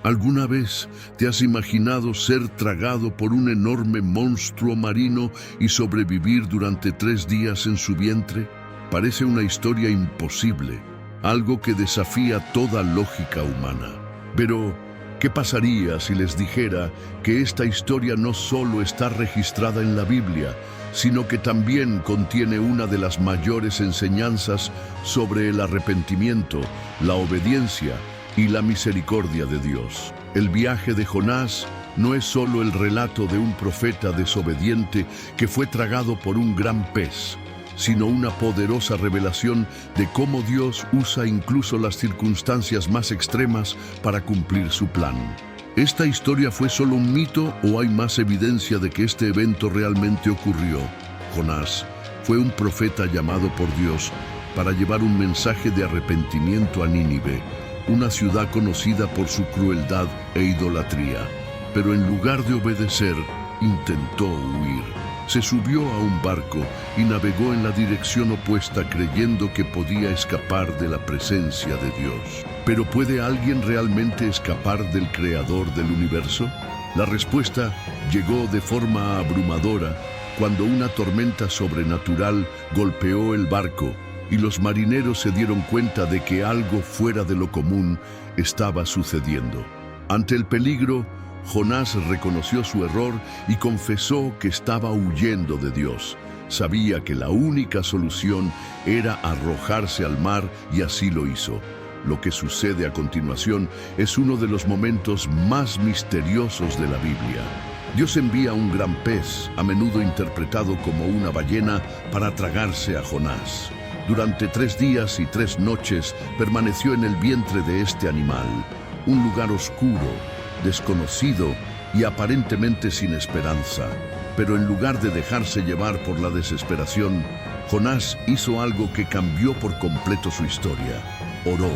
¿Alguna vez te has imaginado ser tragado por un enorme monstruo marino y sobrevivir durante 3 días en su vientre? Parece una historia imposible, algo que desafía toda lógica humana. Pero, ¿qué pasaría si les dijera que esta historia no solo está registrada en la Biblia, sino que también contiene una de las mayores enseñanzas sobre el arrepentimiento, la obediencia y la misericordia de Dios? El viaje de Jonás no es solo el relato de un profeta desobediente que fue tragado por un gran pez, sino una poderosa revelación de cómo Dios usa incluso las circunstancias más extremas para cumplir su plan. ¿Esta historia fue solo un mito o hay más evidencia de que este evento realmente ocurrió? Jonás fue un profeta llamado por Dios para llevar un mensaje de arrepentimiento a Nínive, una ciudad conocida por su crueldad e idolatría. Pero en lugar de obedecer, intentó huir. Se subió a un barco y navegó en la dirección opuesta creyendo que podía escapar de la presencia de Dios. ¿Pero puede alguien realmente escapar del Creador del universo? La respuesta llegó de forma abrumadora cuando una tormenta sobrenatural golpeó el barco y los marineros se dieron cuenta de que algo fuera de lo común estaba sucediendo. Ante el peligro, Jonás reconoció su error y confesó que estaba huyendo de Dios. Sabía que la única solución era arrojarse al mar y así lo hizo. Lo que sucede a continuación es uno de los momentos más misteriosos de la Biblia. Dios envía un gran pez, a menudo interpretado como una ballena, para tragarse a Jonás. Durante 3 días y 3 noches permaneció en el vientre de este animal, un lugar oscuro, desconocido y aparentemente sin esperanza. Pero en lugar de dejarse llevar por la desesperación, Jonás hizo algo que cambió por completo su historia. Oró.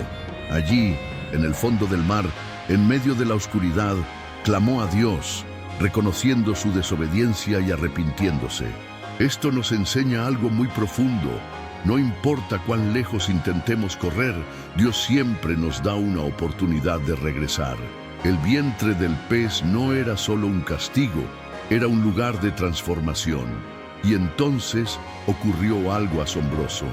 Allí, en el fondo del mar, en medio de la oscuridad, clamó a Dios, reconociendo su desobediencia y arrepintiéndose. Esto nos enseña algo muy profundo. No importa cuán lejos intentemos correr, Dios siempre nos da una oportunidad de regresar. El vientre del pez no era solo un castigo, era un lugar de transformación. Y entonces ocurrió algo asombroso.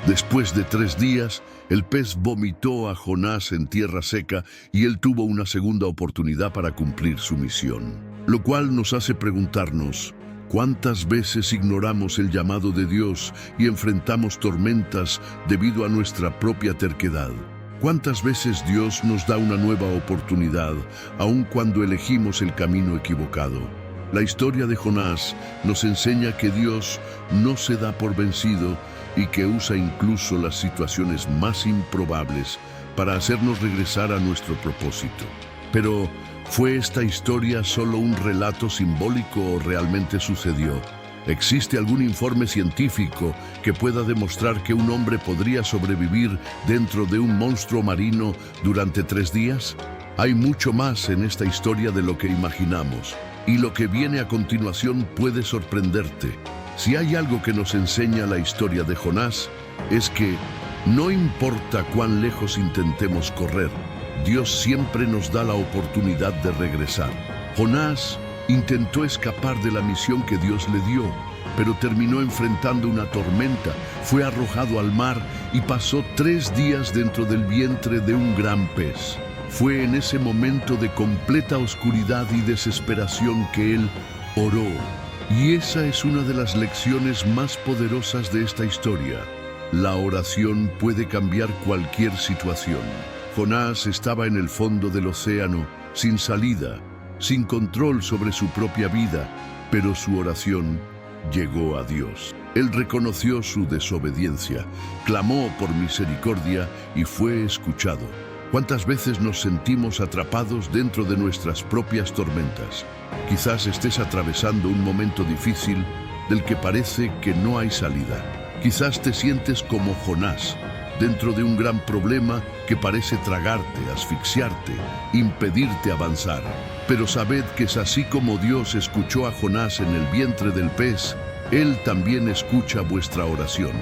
Después de 3 días, el pez vomitó a Jonás en tierra seca y él tuvo una segunda oportunidad para cumplir su misión. Lo cual nos hace preguntarnos, ¿cuántas veces ignoramos el llamado de Dios y enfrentamos tormentas debido a nuestra propia terquedad? ¿Cuántas veces Dios nos da una nueva oportunidad, aun cuando elegimos el camino equivocado? La historia de Jonás nos enseña que Dios no se da por vencido y que usa incluso las situaciones más improbables para hacernos regresar a nuestro propósito. Pero, ¿fue esta historia solo un relato simbólico o realmente sucedió? ¿Existe algún informe científico que pueda demostrar que un hombre podría sobrevivir dentro de un monstruo marino durante 3 días? Hay mucho más en esta historia de lo que imaginamos, y lo que viene a continuación puede sorprenderte. Si hay algo que nos enseña la historia de Jonás, es que no importa cuán lejos intentemos correr, Dios siempre nos da la oportunidad de regresar. Jonás intentó escapar de la misión que Dios le dio, pero terminó enfrentando una tormenta, fue arrojado al mar y pasó 3 días dentro del vientre de un gran pez. Fue en ese momento de completa oscuridad y desesperación que él oró. Y esa es una de las lecciones más poderosas de esta historia. La oración puede cambiar cualquier situación. Jonás estaba en el fondo del océano, sin salida, sin control sobre su propia vida, pero su oración llegó a Dios. Él reconoció su desobediencia, clamó por misericordia y fue escuchado. ¿Cuántas veces nos sentimos atrapados dentro de nuestras propias tormentas? Quizás estés atravesando un momento difícil del que parece que no hay salida. Quizás te sientes como Jonás, dentro de un gran problema que parece tragarte, asfixiarte, impedirte avanzar. Pero sabed que es así como Dios escuchó a Jonás en el vientre del pez, Él también escucha vuestra oración.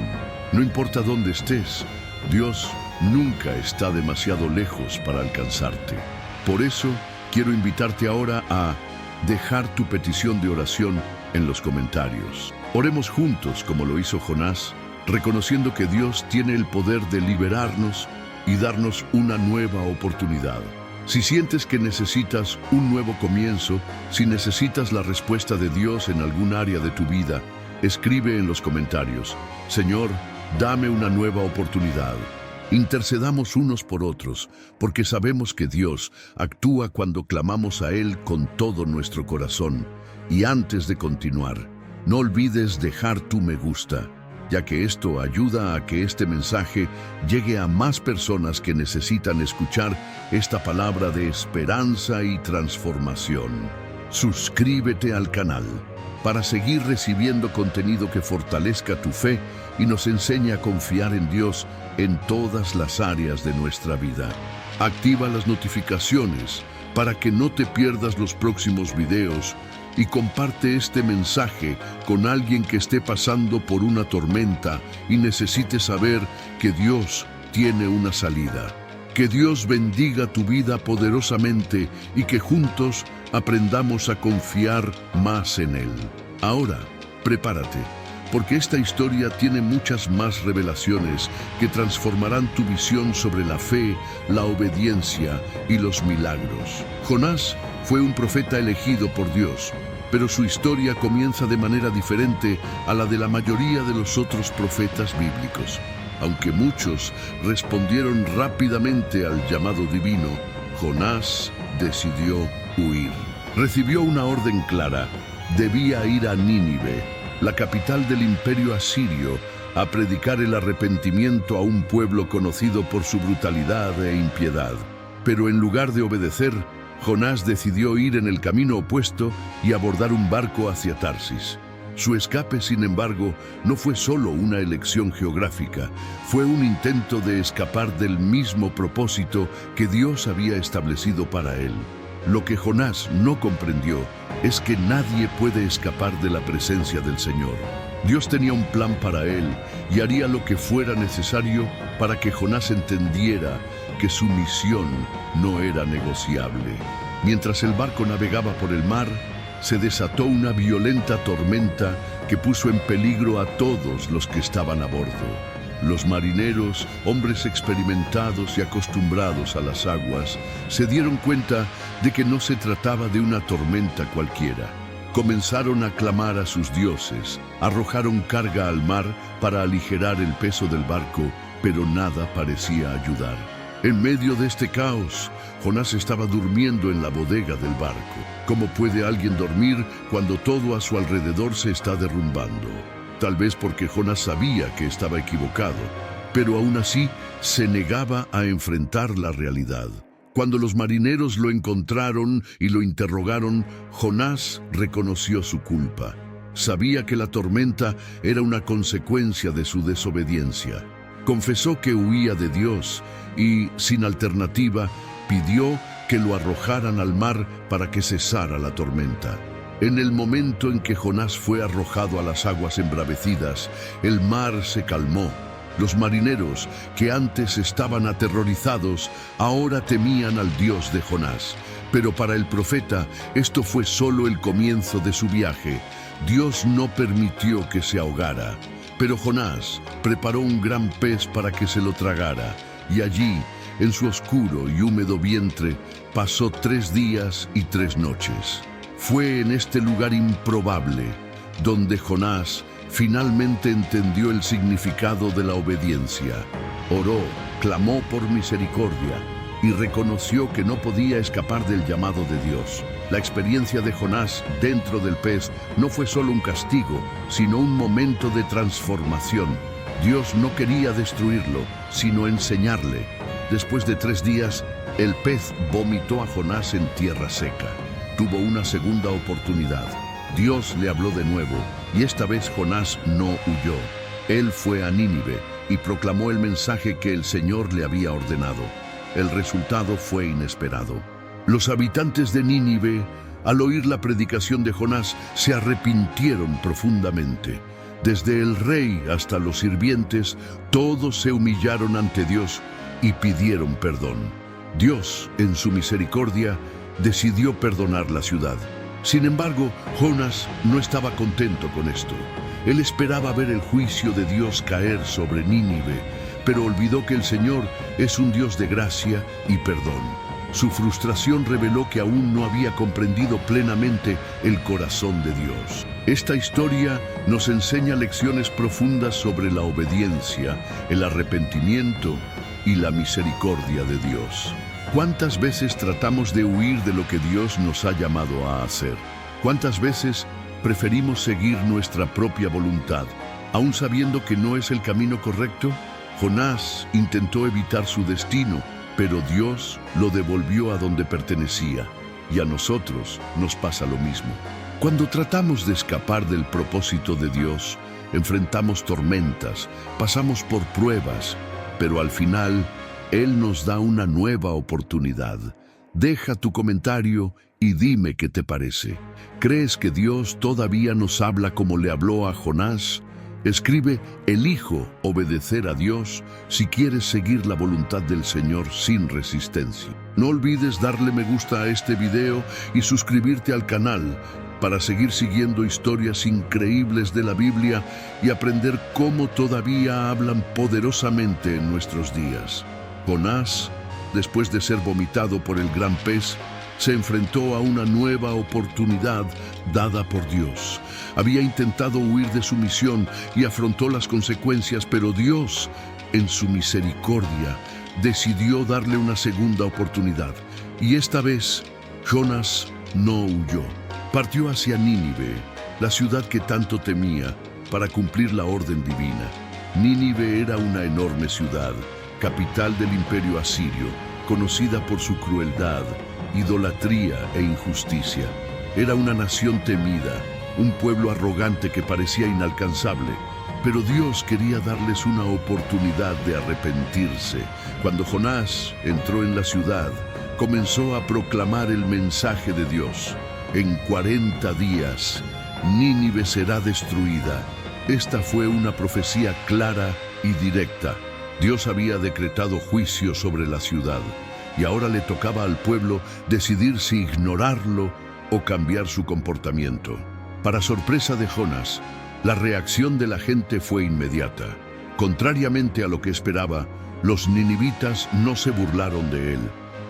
No importa dónde estés, Dios nunca está demasiado lejos para alcanzarte. Por eso, quiero invitarte ahora a dejar tu petición de oración en los comentarios. Oremos juntos como lo hizo Jonás, reconociendo que Dios tiene el poder de liberarnos y darnos una nueva oportunidad. Si sientes que necesitas un nuevo comienzo, si necesitas la respuesta de Dios en algún área de tu vida, escribe en los comentarios: Señor, dame una nueva oportunidad. Intercedamos unos por otros, porque sabemos que Dios actúa cuando clamamos a Él con todo nuestro corazón. Y antes de continuar, no olvides dejar tu me gusta, ya que esto ayuda a que este mensaje llegue a más personas que necesitan escuchar esta palabra de esperanza y transformación. Suscríbete al canal para seguir recibiendo contenido que fortalezca tu fe y nos enseñe a confiar en Dios en todas las áreas de nuestra vida. Activa las notificaciones para que no te pierdas los próximos videos y comparte este mensaje con alguien que esté pasando por una tormenta y necesite saber que Dios tiene una salida. Que Dios bendiga tu vida poderosamente y que juntos aprendamos a confiar más en Él. Ahora, prepárate, porque esta historia tiene muchas más revelaciones que transformarán tu visión sobre la fe, la obediencia y los milagros. Jonás fue un profeta elegido por Dios, pero su historia comienza de manera diferente a la de la mayoría de los otros profetas bíblicos. Aunque muchos respondieron rápidamente al llamado divino, Jonás decidió huir. Recibió una orden clara: debía ir a Nínive, la capital del imperio asirio, a predicar el arrepentimiento a un pueblo conocido por su brutalidad e impiedad. Pero en lugar de obedecer, Jonás decidió ir en el camino opuesto y abordar un barco hacia Tarsis. Su escape, sin embargo, no fue solo una elección geográfica, fue un intento de escapar del mismo propósito que Dios había establecido para él. Lo que Jonás no comprendió es que nadie puede escapar de la presencia del Señor. Dios tenía un plan para él y haría lo que fuera necesario para que Jonás entendiera que su misión no era negociable. Mientras el barco navegaba por el mar, se desató una violenta tormenta que puso en peligro a todos los que estaban a bordo. Los marineros, hombres experimentados y acostumbrados a las aguas, se dieron cuenta de que no se trataba de una tormenta cualquiera. Comenzaron a clamar a sus dioses, arrojaron carga al mar para aligerar el peso del barco, pero nada parecía ayudar. En medio de este caos, Jonás estaba durmiendo en la bodega del barco. ¿Cómo puede alguien dormir cuando todo a su alrededor se está derrumbando? Tal vez porque Jonás sabía que estaba equivocado, pero aún así se negaba a enfrentar la realidad. Cuando los marineros lo encontraron y lo interrogaron, Jonás reconoció su culpa. Sabía que la tormenta era una consecuencia de su desobediencia. Confesó que huía de Dios y, sin alternativa, pidió que lo arrojaran al mar para que cesara la tormenta. En el momento en que Jonás fue arrojado a las aguas embravecidas, el mar se calmó. Los marineros, que antes estaban aterrorizados, ahora temían al Dios de Jonás. Pero para el profeta, esto fue solo el comienzo de su viaje. Dios no permitió que se ahogara. Pero Jonás preparó un gran pez para que se lo tragara, y allí, en su oscuro y húmedo vientre, pasó 3 días y 3 noches. Fue en este lugar improbable donde Jonás finalmente entendió el significado de la obediencia. Oró, clamó por misericordia y reconoció que no podía escapar del llamado de Dios. La experiencia de Jonás dentro del pez no fue solo un castigo, sino un momento de transformación. Dios no quería destruirlo, sino enseñarle. Después de 3 días, el pez vomitó a Jonás en tierra seca. Tuvo una segunda oportunidad. Dios le habló de nuevo, y esta vez Jonás no huyó. Él fue a Nínive y proclamó el mensaje que el Señor le había ordenado. El resultado fue inesperado. Los habitantes de Nínive, al oír la predicación de Jonás, se arrepintieron profundamente. Desde el rey hasta los sirvientes, todos se humillaron ante Dios y pidieron perdón. Dios, en su misericordia, decidió perdonar la ciudad. Sin embargo, Jonás no estaba contento con esto. Él esperaba ver el juicio de Dios caer sobre Nínive, pero olvidó que el Señor es un Dios de gracia y perdón. Su frustración reveló que aún no había comprendido plenamente el corazón de Dios. Esta historia nos enseña lecciones profundas sobre la obediencia, el arrepentimiento y la misericordia de Dios. ¿Cuántas veces tratamos de huir de lo que Dios nos ha llamado a hacer? ¿Cuántas veces preferimos seguir nuestra propia voluntad, aún sabiendo que no es el camino correcto? Jonás intentó evitar su destino, pero Dios lo devolvió a donde pertenecía, y a nosotros nos pasa lo mismo. Cuando tratamos de escapar del propósito de Dios, enfrentamos tormentas, pasamos por pruebas, pero al final, Él nos da una nueva oportunidad. Deja tu comentario y dime qué te parece. ¿Crees que Dios todavía nos habla como le habló a Jonás? Escribe: elijo obedecer a Dios si quieres seguir la voluntad del Señor sin resistencia. No olvides darle me gusta a este video y suscribirte al canal para seguir siguiendo historias increíbles de la Biblia y aprender cómo todavía hablan poderosamente en nuestros días. Jonás, después de ser vomitado por el gran pez, se enfrentó a una nueva oportunidad dada por Dios. Había intentado huir de su misión y afrontó las consecuencias, pero Dios, en su misericordia, decidió darle una segunda oportunidad. Y esta vez, Jonás no huyó. Partió hacia Nínive, la ciudad que tanto temía, para cumplir la orden divina. Nínive era una enorme ciudad, capital del imperio asirio, conocida por su crueldad, idolatría e injusticia. Era una nación temida, un pueblo arrogante que parecía inalcanzable, pero Dios quería darles una oportunidad de arrepentirse. Cuando Jonás entró en la ciudad, comenzó a proclamar el mensaje de Dios. En 40 días, Nínive será destruida. Esta fue una profecía clara y directa. Dios había decretado juicio sobre la ciudad, y ahora le tocaba al pueblo decidir si ignorarlo o cambiar su comportamiento. Para sorpresa de Jonás, la reacción de la gente fue inmediata. Contrariamente a lo que esperaba, los ninivitas no se burlaron de él,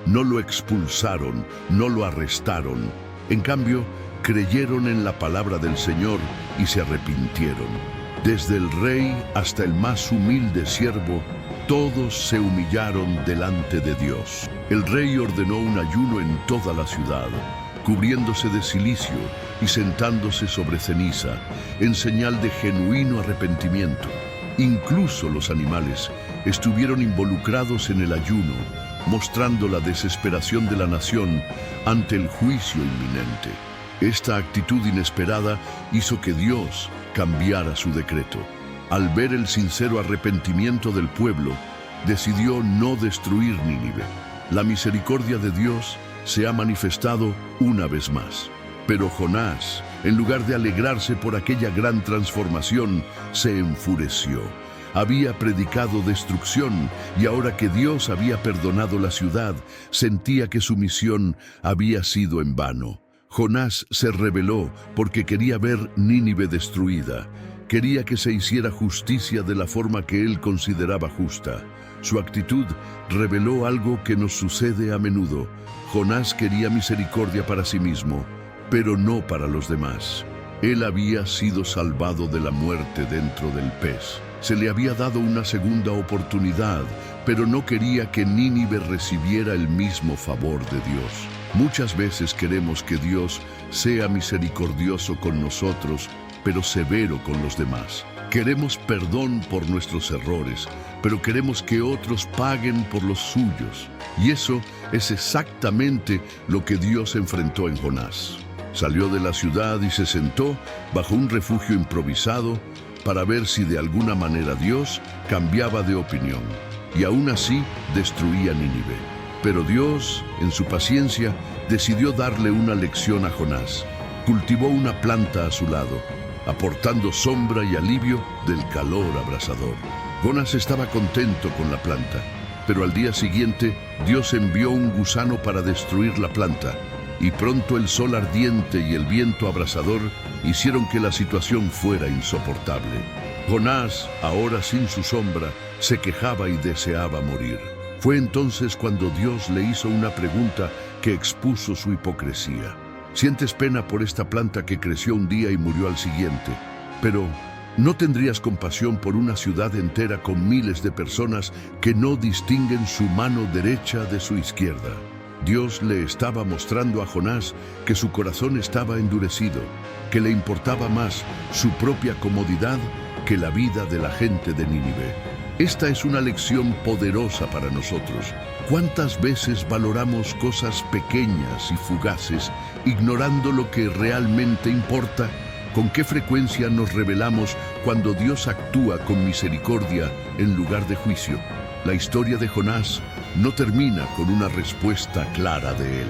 no lo expulsaron, no lo arrestaron. En cambio, creyeron en la palabra del Señor y se arrepintieron. Desde el rey hasta el más humilde siervo, todos se humillaron delante de Dios. El rey ordenó un ayuno en toda la ciudad, cubriéndose de cilicio y sentándose sobre ceniza, en señal de genuino arrepentimiento. Incluso los animales estuvieron involucrados en el ayuno, mostrando la desesperación de la nación ante el juicio inminente. Esta actitud inesperada hizo que Dios cambiara su decreto. Al ver el sincero arrepentimiento del pueblo, decidió no destruir Nínive. La misericordia de Dios se ha manifestado una vez más. Pero Jonás, en lugar de alegrarse por aquella gran transformación, se enfureció. Había predicado destrucción y ahora que Dios había perdonado la ciudad, sentía que su misión había sido en vano. Jonás se rebeló porque quería ver Nínive destruida. Quería que se hiciera justicia de la forma que él consideraba justa. Su actitud reveló algo que nos sucede a menudo. Jonás quería misericordia para sí mismo, pero no para los demás. Él había sido salvado de la muerte dentro del pez. Se le había dado una segunda oportunidad, pero no quería que Nínive recibiera el mismo favor de Dios. Muchas veces queremos que Dios sea misericordioso con nosotros, pero severo con los demás. Queremos perdón por nuestros errores, pero queremos que otros paguen por los suyos. Y eso es exactamente lo que Dios enfrentó en Jonás. Salió de la ciudad y se sentó bajo un refugio improvisado para ver si de alguna manera Dios cambiaba de opinión. Y aún así destruía Nínive. Pero Dios, en su paciencia, decidió darle una lección a Jonás. Cultivó una planta a su lado, aportando sombra y alivio del calor abrasador. Jonás estaba contento con la planta. Pero al día siguiente, Dios envió un gusano para destruir la planta, y pronto el sol ardiente y el viento abrasador hicieron que la situación fuera insoportable. Jonás, ahora sin su sombra, se quejaba y deseaba morir. Fue entonces cuando Dios le hizo una pregunta que expuso su hipocresía. Sientes pena por esta planta que creció un día y murió al siguiente, pero ¿no tendrías compasión por una ciudad entera con miles de personas que no distinguen su mano derecha de su izquierda? Dios le estaba mostrando a Jonás que su corazón estaba endurecido, que le importaba más su propia comodidad que la vida de la gente de Nínive. Esta es una lección poderosa para nosotros. ¿Cuántas veces valoramos cosas pequeñas y fugaces, ignorando lo que realmente importa? ¿Con qué frecuencia nos rebelamos cuando Dios actúa con misericordia en lugar de juicio? La historia de Jonás no termina con una respuesta clara de él.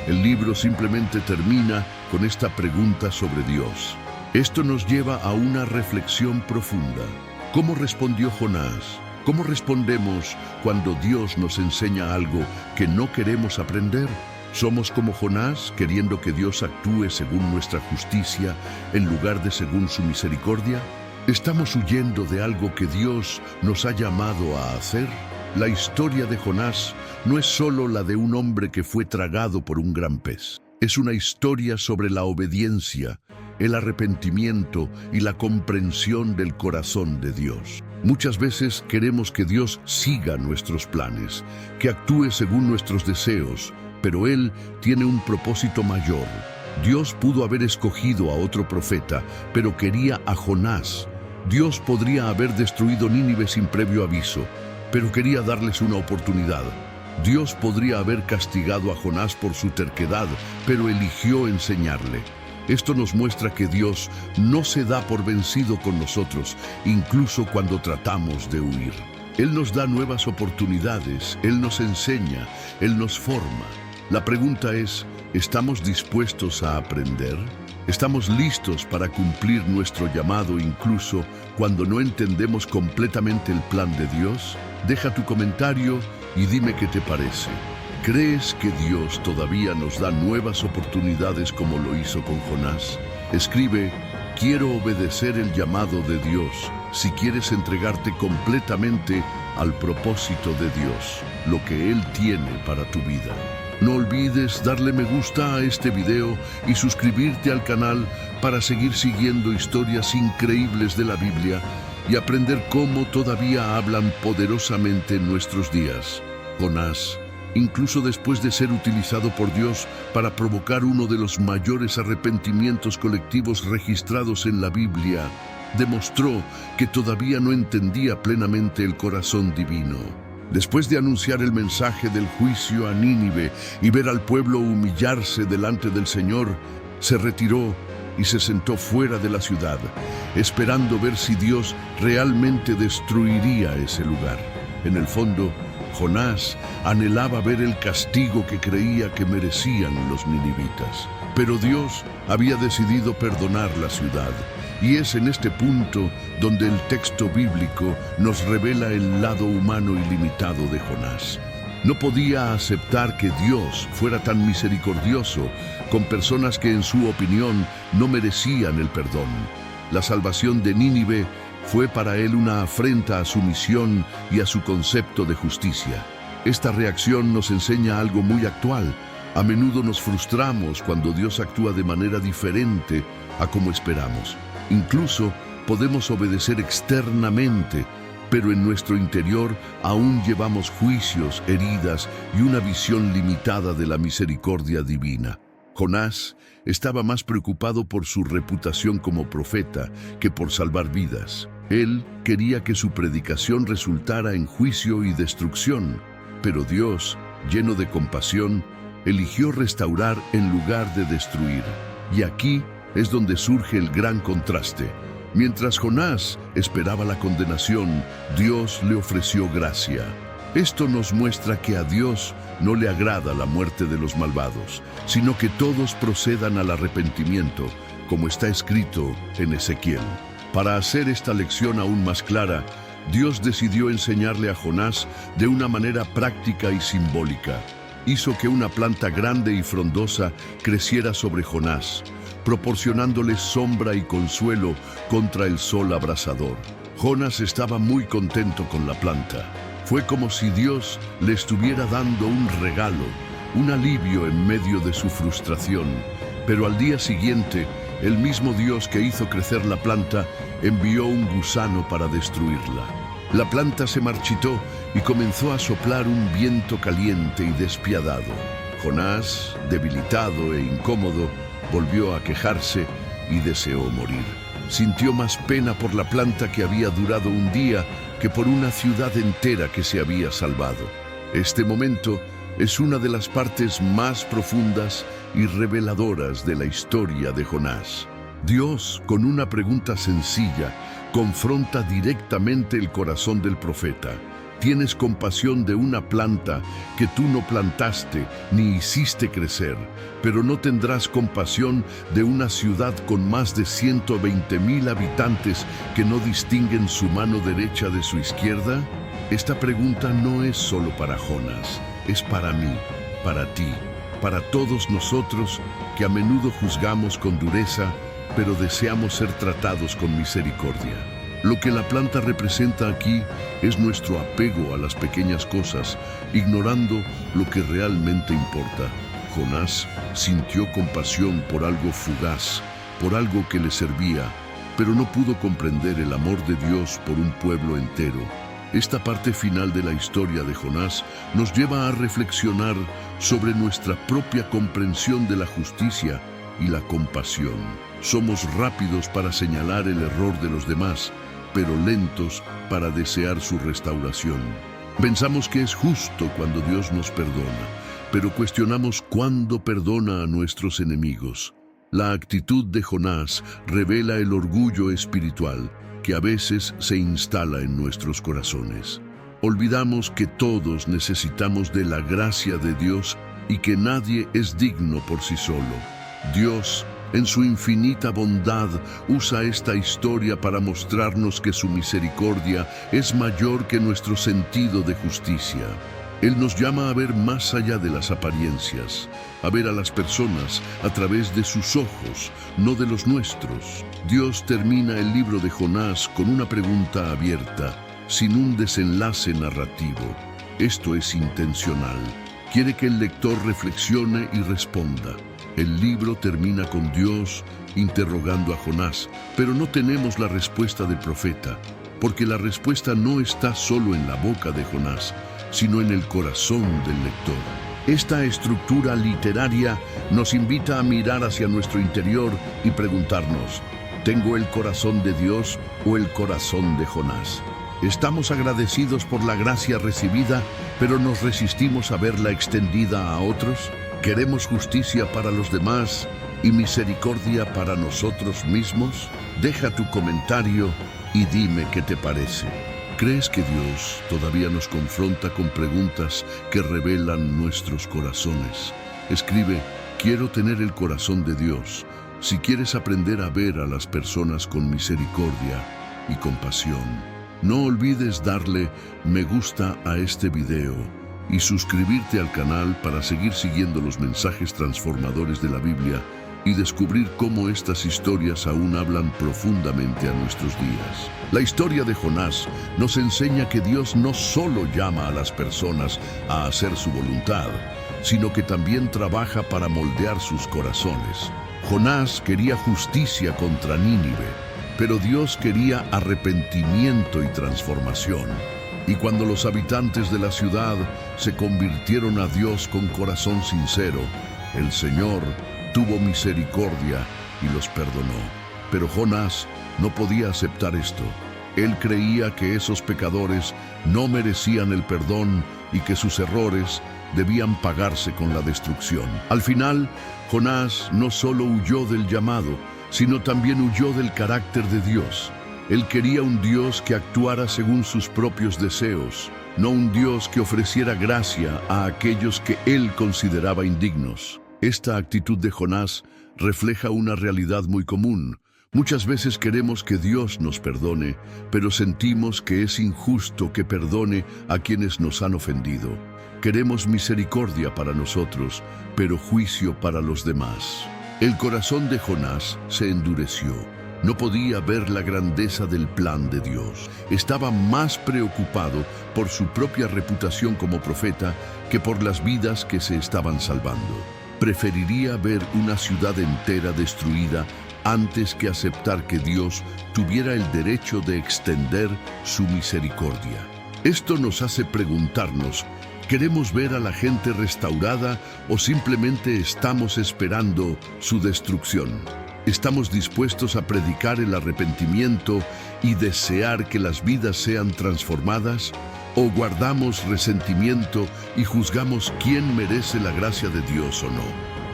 El libro simplemente termina con esta pregunta sobre Dios. Esto nos lleva a una reflexión profunda. ¿Cómo respondió Jonás? ¿Cómo respondemos cuando Dios nos enseña algo que no queremos aprender? ¿Somos como Jonás, queriendo que Dios actúe según nuestra justicia en lugar de según su misericordia? ¿Estamos huyendo de algo que Dios nos ha llamado a hacer? La historia de Jonás no es solo la de un hombre que fue tragado por un gran pez. Es una historia sobre la obediencia, el arrepentimiento y la comprensión del corazón de Dios. Muchas veces queremos que Dios siga nuestros planes, que actúe según nuestros deseos, pero Él tiene un propósito mayor. Dios pudo haber escogido a otro profeta, pero quería a Jonás. Dios podría haber destruido Nínive sin previo aviso, pero quería darles una oportunidad. Dios podría haber castigado a Jonás por su terquedad, pero eligió enseñarle. Esto nos muestra que Dios no se da por vencido con nosotros, incluso cuando tratamos de huir. Él nos da nuevas oportunidades, Él nos enseña, Él nos forma. La pregunta es, ¿estamos dispuestos a aprender? ¿Estamos listos para cumplir nuestro llamado incluso cuando no entendemos completamente el plan de Dios? Deja tu comentario y dime qué te parece. ¿Crees que Dios todavía nos da nuevas oportunidades como lo hizo con Jonás? Escribe, quiero obedecer el llamado de Dios, si quieres entregarte completamente al propósito de Dios, lo que Él tiene para tu vida. No olvides darle me gusta a este video y suscribirte al canal para seguir siguiendo historias increíbles de la Biblia y aprender cómo todavía hablan poderosamente en nuestros días. Jonás, incluso después de ser utilizado por Dios para provocar uno de los mayores arrepentimientos colectivos registrados en la Biblia, demostró que todavía no entendía plenamente el corazón divino. Después de anunciar el mensaje del juicio a Nínive y ver al pueblo humillarse delante del Señor, se retiró y se sentó fuera de la ciudad, esperando ver si Dios realmente destruiría ese lugar. En el fondo, Jonás anhelaba ver el castigo que creía que merecían los ninivitas. Pero Dios había decidido perdonar la ciudad, y es en este punto donde el texto bíblico nos revela el lado humano y limitado de Jonás. No podía aceptar que Dios fuera tan misericordioso con personas que en su opinión no merecían el perdón. La salvación de Nínive fue para él una afrenta a su misión y a su concepto de justicia. Esta reacción nos enseña algo muy actual. A menudo nos frustramos cuando Dios actúa de manera diferente a como esperamos. Incluso podemos obedecer externamente, pero en nuestro interior aún llevamos juicios, heridas y una visión limitada de la misericordia divina. Jonás estaba más preocupado por su reputación como profeta que por salvar vidas. Él quería que su predicación resultara en juicio y destrucción, pero Dios, lleno de compasión, eligió restaurar en lugar de destruir. Y aquí es donde surge el gran contraste. Mientras Jonás esperaba la condenación, Dios le ofreció gracia. Esto nos muestra que a Dios no le agrada la muerte de los malvados, sino que todos procedan al arrepentimiento, como está escrito en Ezequiel. Para hacer esta lección aún más clara, Dios decidió enseñarle a Jonás de una manera práctica y simbólica. Hizo que una planta grande y frondosa creciera sobre Jonás, proporcionándole sombra y consuelo contra el sol abrasador. Jonás estaba muy contento con la planta. Fue como si Dios le estuviera dando un regalo, un alivio en medio de su frustración. Pero al día siguiente, el mismo Dios que hizo crecer la planta envió un gusano para destruirla. La planta se marchitó y comenzó a soplar un viento caliente y despiadado. Jonás, debilitado e incómodo, volvió a quejarse y deseó morir. Sintió más pena por la planta que había durado un día que por una ciudad entera que se había salvado. Este momento es una de las partes más profundas y reveladoras de la historia de Jonás. Dios, con una pregunta sencilla, confronta directamente el corazón del profeta. Tienes compasión de una planta que tú no plantaste ni hiciste crecer, pero no tendrás compasión de una ciudad con más de 120,000 habitantes que no distinguen su mano derecha de su izquierda. Esta pregunta no es solo para Jonás, es para mí, para ti, para todos nosotros que a menudo juzgamos con dureza, pero deseamos ser tratados con misericordia. Lo que la planta representa aquí es nuestro apego a las pequeñas cosas, ignorando lo que realmente importa. Jonás sintió compasión por algo fugaz, por algo que le servía, pero no pudo comprender el amor de Dios por un pueblo entero. Esta parte final de la historia de Jonás nos lleva a reflexionar sobre nuestra propia comprensión de la justicia y la compasión. Somos rápidos para señalar el error de los demás, pero lentos para desear su restauración. Pensamos que es justo cuando Dios nos perdona, pero cuestionamos cuándo perdona a nuestros enemigos. La actitud de Jonás revela el orgullo espiritual que a veces se instala en nuestros corazones. Olvidamos que todos necesitamos de la gracia de Dios y que nadie es digno por sí solo. Dios, en su infinita bondad, usa esta historia para mostrarnos que su misericordia es mayor que nuestro sentido de justicia. Él nos llama a ver más allá de las apariencias, a ver a las personas a través de sus ojos, no de los nuestros. Dios termina el libro de Jonás con una pregunta abierta, sin un desenlace narrativo. Esto es intencional. Quiere que el lector reflexione y responda. El libro termina con Dios interrogando a Jonás, pero no tenemos la respuesta del profeta, porque la respuesta no está solo en la boca de Jonás, sino en el corazón del lector. Esta estructura literaria nos invita a mirar hacia nuestro interior y preguntarnos, ¿tengo el corazón de Dios o el corazón de Jonás? Estamos agradecidos por la gracia recibida, pero nos resistimos a verla extendida a otros. ¿Queremos justicia para los demás y misericordia para nosotros mismos? Deja tu comentario y dime qué te parece. ¿Crees que Dios todavía nos confronta con preguntas que revelan nuestros corazones? Escribe, quiero tener el corazón de Dios, si quieres aprender a ver a las personas con misericordia y compasión. No olvides darle me gusta a este video y suscribirte al canal para seguir siguiendo los mensajes transformadores de la Biblia y descubrir cómo estas historias aún hablan profundamente a nuestros días. La historia de Jonás nos enseña que Dios no solo llama a las personas a hacer su voluntad, sino que también trabaja para moldear sus corazones. Jonás quería justicia contra Nínive, pero Dios quería arrepentimiento y transformación. Y cuando los habitantes de la ciudad se convirtieron a Dios con corazón sincero, el Señor tuvo misericordia y los perdonó. Pero Jonás no podía aceptar esto. Él creía que esos pecadores no merecían el perdón y que sus errores debían pagarse con la destrucción. Al final, Jonás no solo huyó del llamado, sino también huyó del carácter de Dios. Él quería un Dios que actuara según sus propios deseos, no un Dios que ofreciera gracia a aquellos que él consideraba indignos. Esta actitud de Jonás refleja una realidad muy común. Muchas veces queremos que Dios nos perdone, pero sentimos que es injusto que perdone a quienes nos han ofendido. Queremos misericordia para nosotros, pero juicio para los demás. El corazón de Jonás se endureció. No podía ver la grandeza del plan de Dios. Estaba más preocupado por su propia reputación como profeta que por las vidas que se estaban salvando. Preferiría ver una ciudad entera destruida antes que aceptar que Dios tuviera el derecho de extender su misericordia. Esto nos hace preguntarnos, ¿queremos ver a la gente restaurada o simplemente estamos esperando su destrucción? ¿Estamos dispuestos a predicar el arrepentimiento y desear que las vidas sean transformadas? ¿O guardamos resentimiento y juzgamos quién merece la gracia de Dios o no?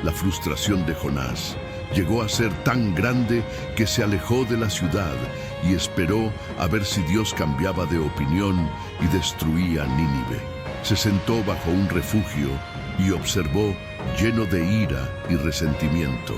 La frustración de Jonás llegó a ser tan grande que se alejó de la ciudad y esperó a ver si Dios cambiaba de opinión y destruía Nínive. Se sentó bajo un refugio y observó lleno de ira y resentimiento.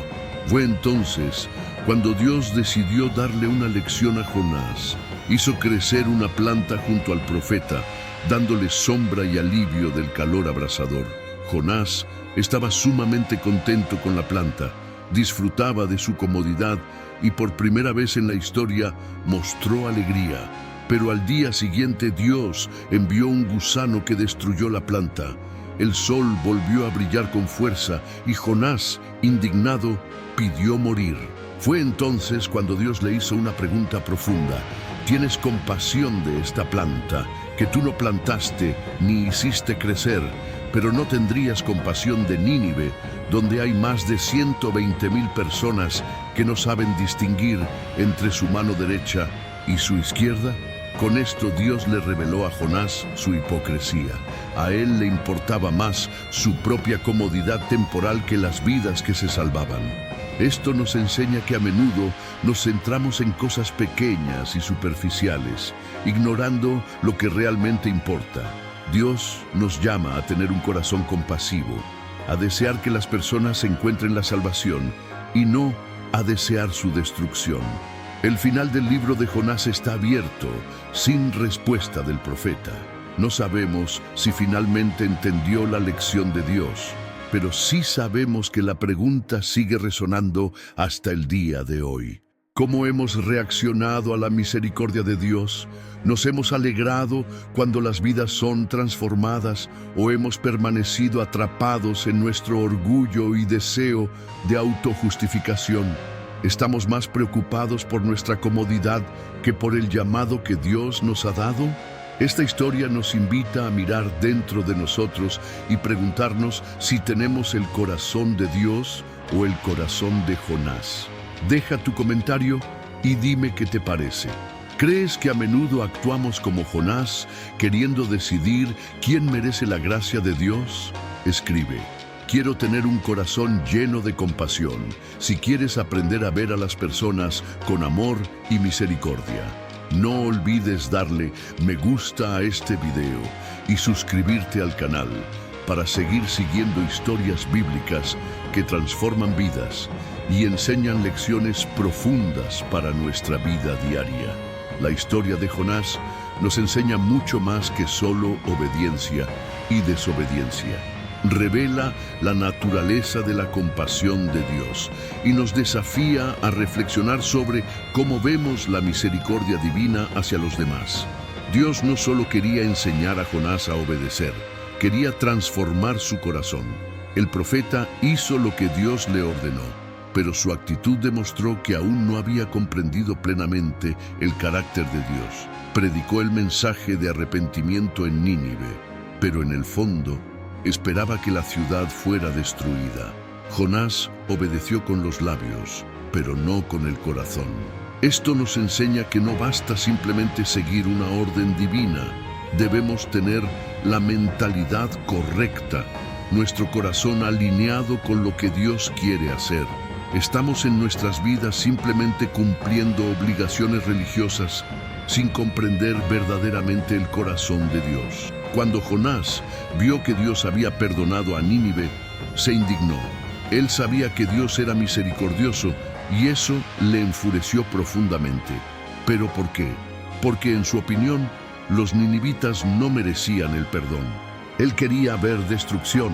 Fue entonces cuando Dios decidió darle una lección a Jonás. Hizo crecer una planta junto al profeta, dándole sombra y alivio del calor abrasador. Jonás estaba sumamente contento con la planta, disfrutaba de su comodidad y por primera vez en la historia mostró alegría. Pero al día siguiente Dios envió un gusano que destruyó la planta. El sol volvió a brillar con fuerza y Jonás, indignado, pidió morir. Fue entonces cuando Dios le hizo una pregunta profunda. ¿Tienes compasión de esta planta que tú no plantaste ni hiciste crecer? Pero no tendrías compasión de Nínive, donde hay más de 120,000 personas que no saben distinguir entre su mano derecha y su izquierda. Con esto Dios le reveló a Jonás su hipocresía. A él le importaba más su propia comodidad temporal que las vidas que se salvaban. Esto nos enseña que a menudo nos centramos en cosas pequeñas y superficiales, ignorando lo que realmente importa. Dios nos llama a tener un corazón compasivo, a desear que las personas encuentren la salvación y no a desear su destrucción. El final del libro de Jonás está abierto, sin respuesta del profeta. No sabemos si finalmente entendió la lección de Dios, pero sí sabemos que la pregunta sigue resonando hasta el día de hoy. ¿Cómo hemos reaccionado a la misericordia de Dios? ¿Nos hemos alegrado cuando las vidas son transformadas o hemos permanecido atrapados en nuestro orgullo y deseo de autojustificación? ¿Estamos más preocupados por nuestra comodidad que por el llamado que Dios nos ha dado? Esta historia nos invita a mirar dentro de nosotros y preguntarnos si tenemos el corazón de Dios o el corazón de Jonás. Deja tu comentario y dime qué te parece. ¿Crees que a menudo actuamos como Jonás, queriendo decidir quién merece la gracia de Dios? Escribe. Quiero tener un corazón lleno de compasión. Si quieres aprender a ver a las personas con amor y misericordia, no olvides darle me gusta a este video y suscribirte al canal para seguir siguiendo historias bíblicas que transforman vidas y enseñan lecciones profundas para nuestra vida diaria. La historia de Jonás nos enseña mucho más que solo obediencia y desobediencia. Revela la naturaleza de la compasión de Dios y nos desafía a reflexionar sobre cómo vemos la misericordia divina hacia los demás. Dios no solo quería enseñar a Jonás a obedecer, quería transformar su corazón. El profeta hizo lo que Dios le ordenó, pero su actitud demostró que aún no había comprendido plenamente el carácter de Dios. Predicó el mensaje de arrepentimiento en Nínive, pero en el fondo esperaba que la ciudad fuera destruida. Jonás obedeció con los labios, pero no con el corazón. Esto nos enseña que no basta simplemente seguir una orden divina. Debemos tener la mentalidad correcta, nuestro corazón alineado con lo que Dios quiere hacer. Estamos en nuestras vidas simplemente cumpliendo obligaciones religiosas sin comprender verdaderamente el corazón de Dios. Cuando Jonás vio que Dios había perdonado a Nínive, se indignó. Él sabía que Dios era misericordioso y eso le enfureció profundamente. ¿Pero por qué? Porque en su opinión, los ninivitas no merecían el perdón. Él quería ver destrucción,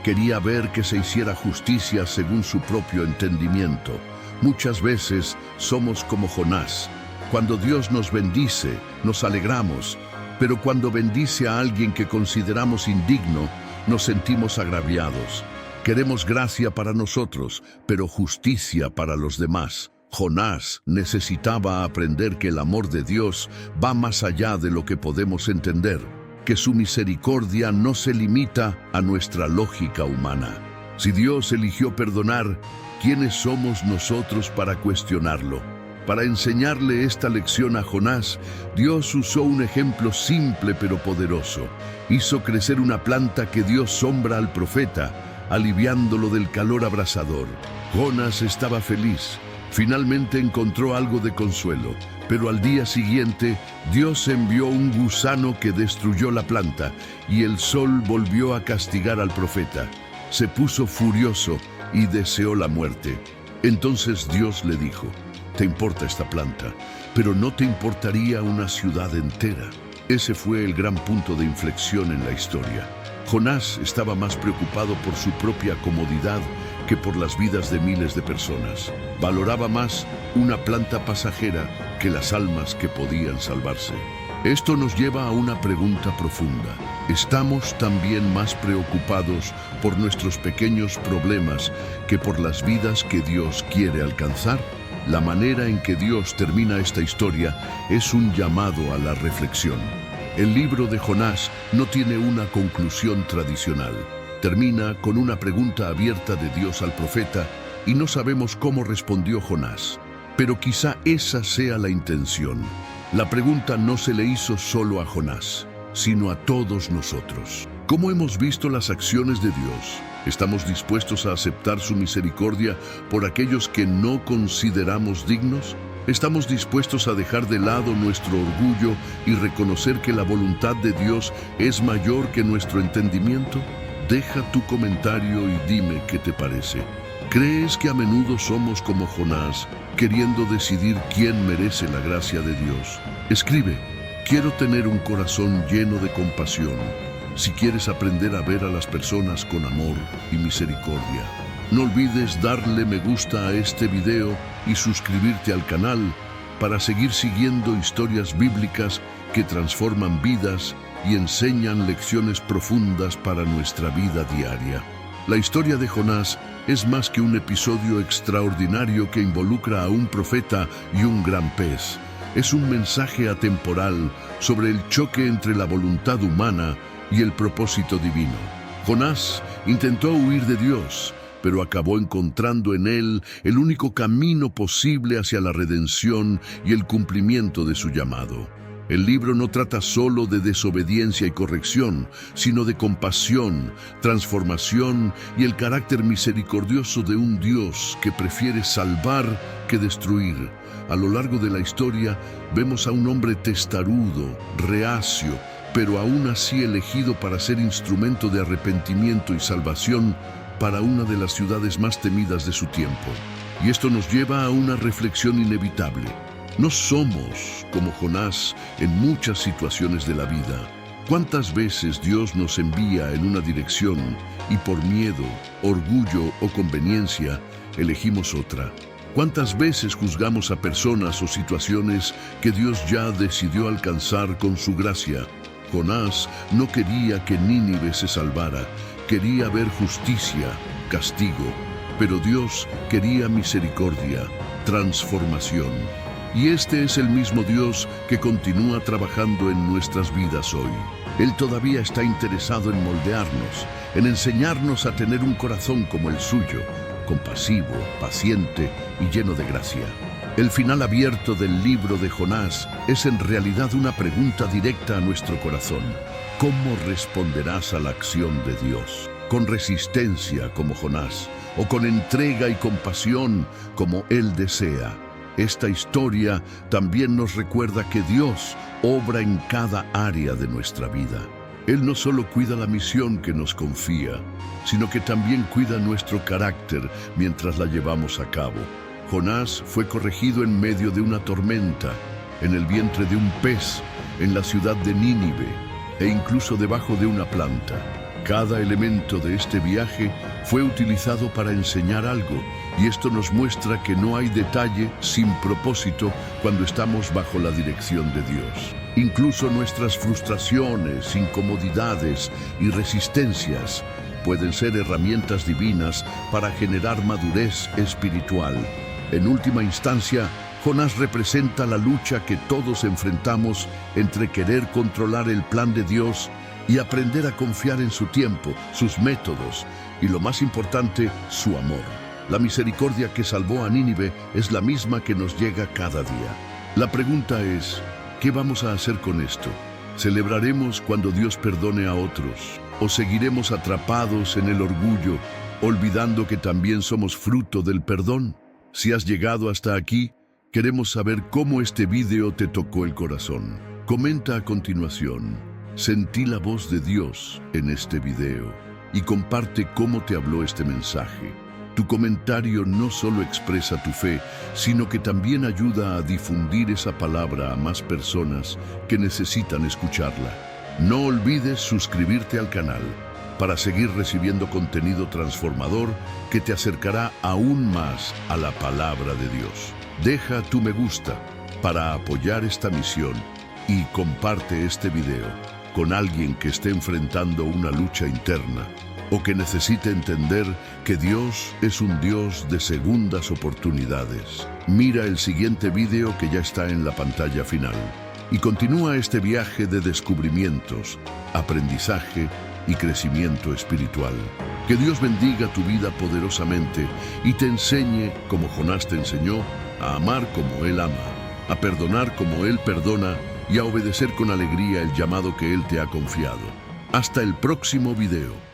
quería ver que se hiciera justicia según su propio entendimiento. Muchas veces somos como Jonás. Cuando Dios nos bendice, nos alegramos, pero cuando bendice a alguien que consideramos indigno, nos sentimos agraviados. Queremos gracia para nosotros, pero justicia para los demás. Jonás necesitaba aprender que el amor de Dios va más allá de lo que podemos entender, que su misericordia no se limita a nuestra lógica humana. Si Dios eligió perdonar, ¿quiénes somos nosotros para cuestionarlo? Para enseñarle esta lección a Jonás, Dios usó un ejemplo simple pero poderoso. Hizo crecer una planta que dio sombra al profeta, aliviándolo del calor abrasador. Jonás estaba feliz. Finalmente encontró algo de consuelo, pero al día siguiente Dios envió un gusano que destruyó la planta y el sol volvió a castigar al profeta. Se puso furioso y deseó la muerte. Entonces Dios le dijo: «Te importa esta planta, pero no te importaría una ciudad entera». Ese fue el gran punto de inflexión en la historia. Jonás estaba más preocupado por su propia comodidad que por las vidas de miles de personas. Valoraba más una planta pasajera que las almas que podían salvarse. Esto nos lleva a una pregunta profunda. ¿Estamos también más preocupados por nuestros pequeños problemas que por las vidas que Dios quiere alcanzar? La manera en que Dios termina esta historia es un llamado a la reflexión. El libro de Jonás no tiene una conclusión tradicional. Termina con una pregunta abierta de Dios al profeta y no sabemos cómo respondió Jonás. Pero quizá esa sea la intención. La pregunta no se le hizo solo a Jonás, sino a todos nosotros. ¿Cómo hemos visto las acciones de Dios? ¿Estamos dispuestos a aceptar su misericordia por aquellos que no consideramos dignos? ¿Estamos dispuestos a dejar de lado nuestro orgullo y reconocer que la voluntad de Dios es mayor que nuestro entendimiento? Deja tu comentario y dime qué te parece. ¿Crees que a menudo somos como Jonás, queriendo decidir quién merece la gracia de Dios? Escribe: «Quiero tener un corazón lleno de compasión». Si quieres aprender a ver a las personas con amor y misericordia. No olvides darle me gusta a este video y suscribirte al canal para seguir siguiendo historias bíblicas que transforman vidas y enseñan lecciones profundas para nuestra vida diaria. La historia de Jonás es más que un episodio extraordinario que involucra a un profeta y un gran pez. Es un mensaje atemporal sobre el choque entre la voluntad humana y el propósito divino. Jonás intentó huir de Dios, pero acabó encontrando en él el único camino posible hacia la redención y el cumplimiento de su llamado. El libro no trata solo de desobediencia y corrección, sino de compasión, transformación y el carácter misericordioso de un Dios que prefiere salvar que destruir. A lo largo de la historia vemos a un hombre testarudo, reacio, pero aún así elegido para ser instrumento de arrepentimiento y salvación para una de las ciudades más temidas de su tiempo. Y esto nos lleva a una reflexión inevitable. No somos como Jonás en muchas situaciones de la vida. ¿Cuántas veces Dios nos envía en una dirección y por miedo, orgullo o conveniencia elegimos otra? ¿Cuántas veces juzgamos a personas o situaciones que Dios ya decidió alcanzar con su gracia? Jonás no quería que Nínive se salvara, quería ver justicia, castigo, pero Dios quería misericordia, transformación. Y este es el mismo Dios que continúa trabajando en nuestras vidas hoy. Él todavía está interesado en moldearnos, en enseñarnos a tener un corazón como el suyo, compasivo, paciente y lleno de gracia. El final abierto del libro de Jonás es en realidad una pregunta directa a nuestro corazón. ¿Cómo responderás a la acción de Dios? ¿Con resistencia como Jonás o con entrega y compasión como Él desea? Esta historia también nos recuerda que Dios obra en cada área de nuestra vida. Él no solo cuida la misión que nos confía, sino que también cuida nuestro carácter mientras la llevamos a cabo. Jonás fue corregido en medio de una tormenta, en el vientre de un pez, en la ciudad de Nínive e incluso debajo de una planta. Cada elemento de este viaje fue utilizado para enseñar algo, y esto nos muestra que no hay detalle sin propósito cuando estamos bajo la dirección de Dios. Incluso nuestras frustraciones, incomodidades y resistencias pueden ser herramientas divinas para generar madurez espiritual. En última instancia, Jonás representa la lucha que todos enfrentamos entre querer controlar el plan de Dios y aprender a confiar en su tiempo, sus métodos y, lo más importante, su amor. La misericordia que salvó a Nínive es la misma que nos llega cada día. La pregunta es, ¿qué vamos a hacer con esto? ¿Celebraremos cuando Dios perdone a otros? ¿O seguiremos atrapados en el orgullo, olvidando que también somos fruto del perdón? Si has llegado hasta aquí, queremos saber cómo este video te tocó el corazón. Comenta a continuación. Sentí la voz de Dios en este video y comparte cómo te habló este mensaje. Tu comentario no solo expresa tu fe, sino que también ayuda a difundir esa palabra a más personas que necesitan escucharla. No olvides suscribirte al canal para seguir recibiendo contenido transformador que te acercará aún más a la palabra de Dios. Deja tu me gusta para apoyar esta misión y comparte este video con alguien que esté enfrentando una lucha interna o que necesite entender que Dios es un Dios de segundas oportunidades. Mira el siguiente video que ya está en la pantalla final y continúa este viaje de descubrimientos, aprendizaje y crecimiento espiritual. Que Dios bendiga tu vida poderosamente y te enseñe, como Jonás te enseñó, a amar como Él ama, a perdonar como Él perdona y a obedecer con alegría el llamado que Él te ha confiado. Hasta el próximo video.